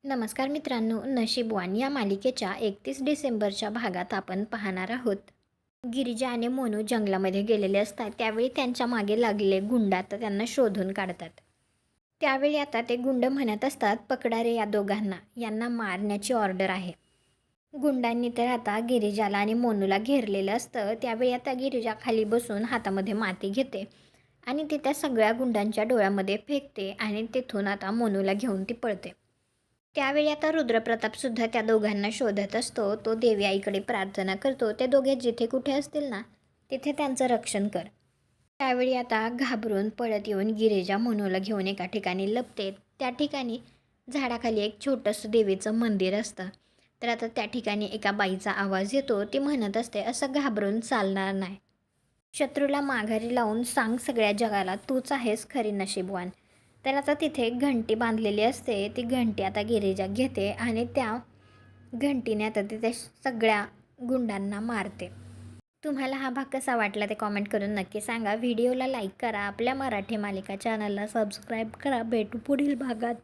नमस्कार मित्रांनो, नशीबवान या मालिकेच्या 31 डिसेंबरच्या भागात आपण पाहणार आहोत. गिरिजा आणि मोनू जंगलामध्ये गेलेले असतात. त्यावेळी त्यांच्या मागे लागलेले गुंड आता त्यांना शोधून काढतात. त्यावेळी आता ते गुंड म्हणत असतात, पकडा रे या दोघांना, यांना मारण्याची ऑर्डर आहे. गुंडांनी तर आता गिरिजाला आणि मोनूला घेरलेलं असतं. त्यावेळी आता गिरिजा खाली बसून हातामध्ये माती घेते आणि ती त्या सगळ्या गुंडांच्या डोळ्यामध्ये फेकते आणि तिथून आता मोनूला घेऊन ती पळते. त्यावेळी आता रुद्रप्रतापसुद्धा त्या दोघांना शोधत असतो. तो देवी आईकडे प्रार्थना करतो, ते दोघे जिथे कुठे असतील ना तिथे त्यांचं रक्षण कर. त्यावेळी आता घाबरून पळत येऊन गिरिजा मोनूला घेऊन एका ठिकाणी लपते. त्या ठिकाणी झाडाखाली एक छोटंसं देवीचं मंदिर असतं. तर आता त्या ठिकाणी एका बाईचा आवाज येतो. ती म्हणत असते, असं घाबरून चालणार नाही. शत्रूला माघारी लावून सांग सगळ्या जगाला, तूच आहेस खरी नशीबवान. तर आता तिथे एक घंटी बांधलेली असते. ती घंटी आता गिरिजा घेते आणि त्या घंटीने आता तिथे सगळ्या गुंडांना मारते. तुम्हाला हा भाग कसा वाटला ते कॉमेंट करून नक्की सांगा. व्हिडिओला लाईक करा. आपल्या मराठी मालिका चॅनलला सबस्क्राईब करा. भेटू पुढील भागात.